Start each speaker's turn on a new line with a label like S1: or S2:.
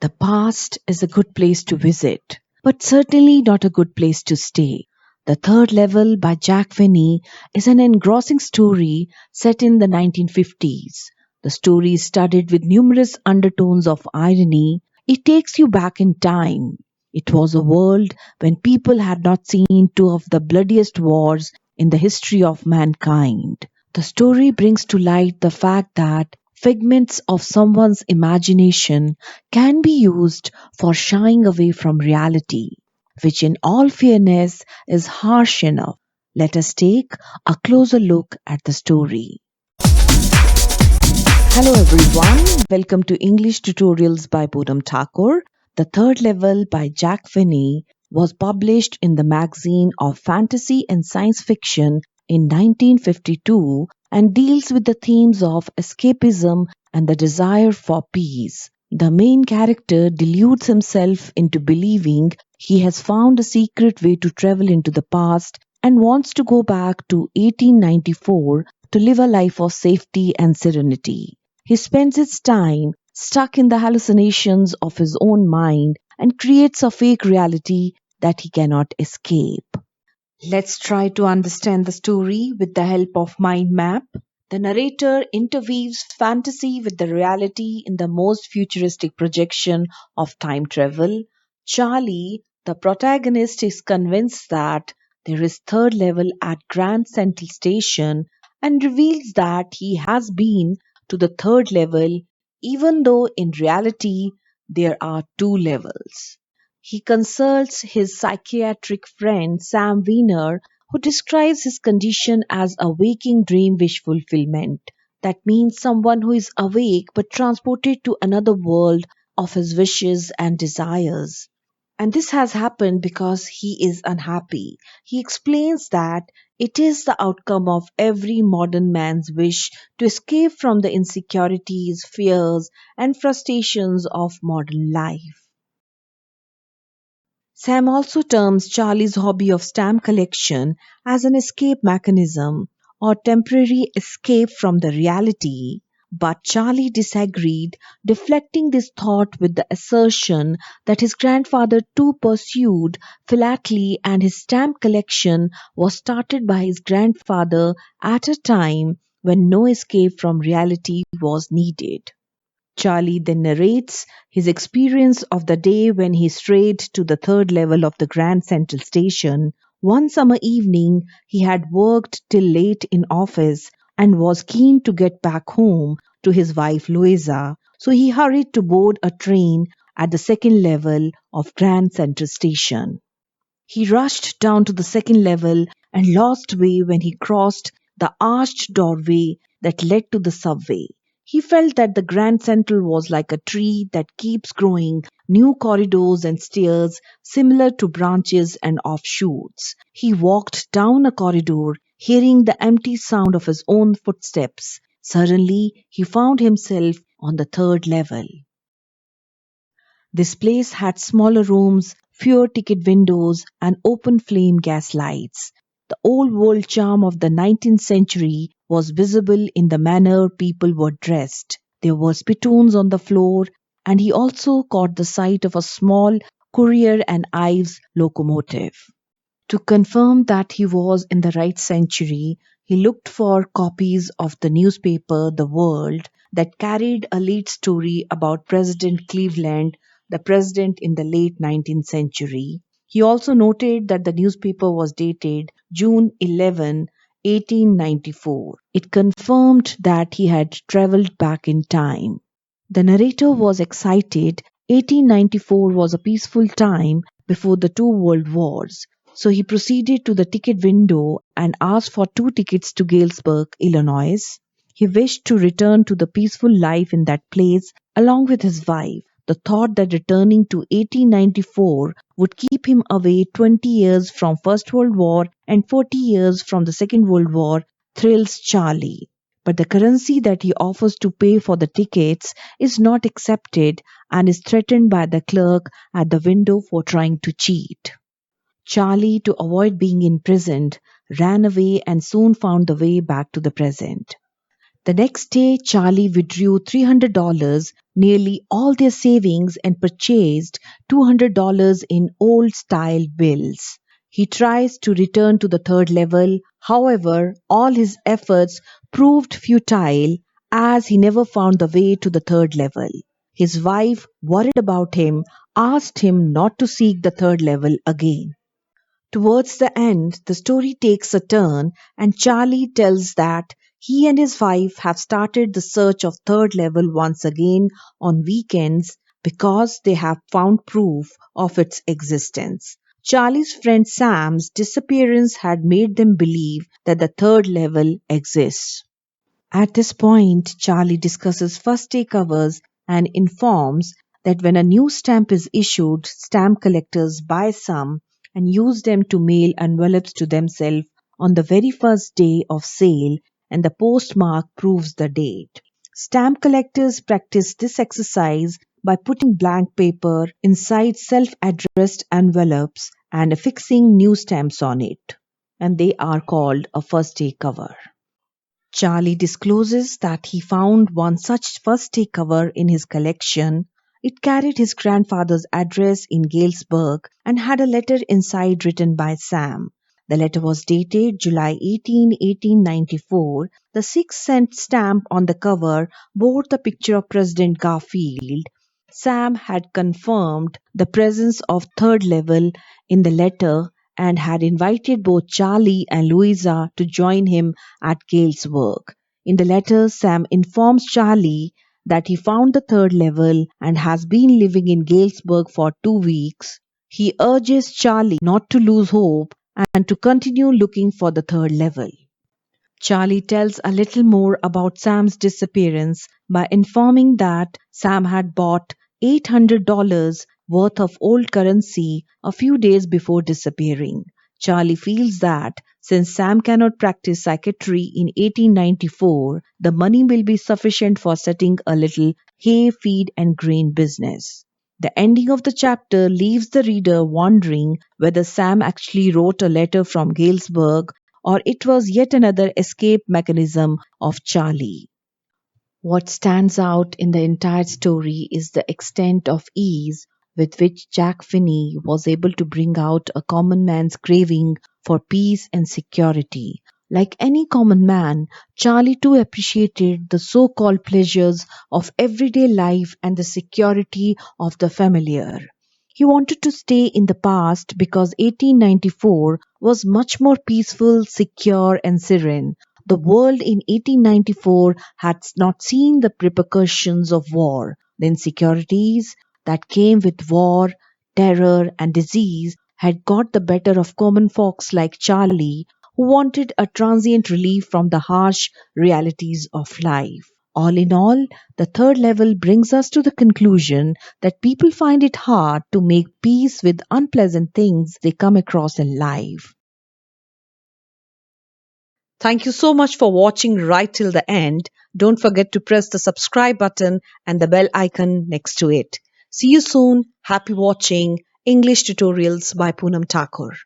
S1: The past is a good place to visit, but certainly not a good place to stay. The Third Level by Jack Finney is an engrossing story set in the 1950s. The story is studded with numerous undertones of irony. It takes you back in time. It was a world when people had not seen two of the bloodiest wars in the history of mankind. The story brings to light the fact that figments of someone's imagination can be used for shying away from reality, which in all fairness is harsh enough. Let us take a closer look at the story. Hello everyone, welcome to English Tutorials by Poonam Thakur. The Third Level by Jack Finney was published in the magazine of fantasy and science fiction in 1952 and deals with the themes of escapism and the desire for peace. The main character deludes himself into believing he has found a secret way to travel into the past and wants to go back to 1894 to live a life of safety and serenity. He spends his time stuck in the hallucinations of his own mind and creates a fake reality that he cannot escape. Let's try to understand the story with the help of mind map. The narrator interweaves fantasy with the reality in the most futuristic projection of time travel. Charley, the protagonist, is convinced that there is third level at Grand Central Station and reveals that he has been to the third level even though in reality there are two levels. He consults his psychiatric friend Sam Wiener, who describes his condition as a waking dream wish fulfillment. That means someone who is awake but transported to another world of his wishes and desires. And this has happened because he is unhappy. He explains that it is the outcome of every modern man's wish to escape from the insecurities, fears, and frustrations of modern life. Sam also terms Charlie's hobby of stamp collection as an escape mechanism or temporary escape from the reality, but Charlie disagreed, deflecting this thought with the assertion that his grandfather too pursued philately and his stamp collection was started by his grandfather at a time when no escape from reality was needed. Charlie then narrates his experience of the day when he strayed to the third level of the Grand Central Station. One summer evening, he had worked till late in office and was keen to get back home to his wife Louisa, so he hurried to board a train at the second level of Grand Central Station. He rushed down to the second level and lost way when he crossed the arched doorway that led to the subway. He felt that the Grand Central was like a tree that keeps growing new corridors and stairs similar to branches and offshoots. He walked down a corridor, hearing the empty sound of his own footsteps. Suddenly, he found himself on the third level. This place had smaller rooms, fewer ticket windows, and open flame gas lights. The old world charm of the 19th century was visible in the manner people were dressed. There were spittoons on the floor, and he also caught the sight of a small Courier and Ives locomotive. To confirm that he was in the right century, he looked for copies of the newspaper The World that carried a lead story about President Cleveland, the president in the late 19th century. He also noted that the newspaper was dated June 11, 1894. It confirmed that he had traveled back in time. The narrator was excited. 1894 was a peaceful time before the two world wars. So he proceeded to the ticket window and asked for 2 tickets to Galesburg, Illinois. He wished to return to the peaceful life in that place along with his wife. The thought that returning to 1894 would keep him away 20 years from First World War and 40 years from the Second World War thrills Charlie. But the currency that he offers to pay for the tickets is not accepted and is threatened by the clerk at the window for trying to cheat. Charlie, to avoid being imprisoned, ran away and soon found the way back to the present. The next day, Charlie withdrew $300, nearly all their savings and purchased $200 in old-style bills. He tries to return to the third level. However, all his efforts proved futile as he never found the way to the third level. His wife, worried about him, asked him not to seek the third level again. Towards the end, the story takes a turn and Charlie tells that he and his wife have started the search of third level once again on weekends because they have found proof of its existence. Charlie's friend Sam's disappearance had made them believe that the third level exists. At this point, Charlie discusses first day covers and informs that when a new stamp is issued, stamp collectors buy some and use them to mail envelopes to themselves on the very first day of sale, and the postmark proves the date. Stamp collectors practice this exercise by putting blank paper inside self-addressed envelopes and affixing new stamps on it, and they are called a first day cover. Charlie discloses that he found one such first day cover in his collection. It carried his grandfather's address in Galesburg and had a letter inside written by Sam. The letter was dated July 18, 1894. The 6-cent stamp on the cover bore the picture of President Garfield. Sam had confirmed the presence of third level in the letter and had invited both Charlie and Louisa to join him at Galesburg. In the letter, Sam informs Charlie that he found the third level and has been living in Galesburg for 2 weeks. He urges Charlie not to lose hope and to continue looking for the third level. Charlie tells a little more about Sam's disappearance by informing that Sam had bought $800 worth of old currency a few days before disappearing. Charlie feels that since Sam cannot practice psychiatry in 1894, the money will be sufficient for setting a little hay, feed and grain business. The ending of the chapter leaves the reader wondering whether Sam actually wrote a letter from Galesburg or it was yet another escape mechanism of Charlie. What stands out in the entire story is the extent of ease with which Jack Finney was able to bring out a common man's craving for peace and security. Like any common man, Charlie too appreciated the so-called pleasures of everyday life and the security of the familiar. He wanted to stay in the past because 1894 was much more peaceful, secure and serene. The world in 1894 had not seen the repercussions of war. The insecurities that came with war, terror and disease had got the better of common folks like Charlie, who wanted a transient relief from the harsh realities of life. All in all, the third level brings us to the conclusion that people find it hard to make peace with unpleasant things they come across in life. Thank you so much for watching right till the end. Don't forget to press the subscribe button and the bell icon next to it. See you soon. Happy watching English Tutorials by Poonam Thakur.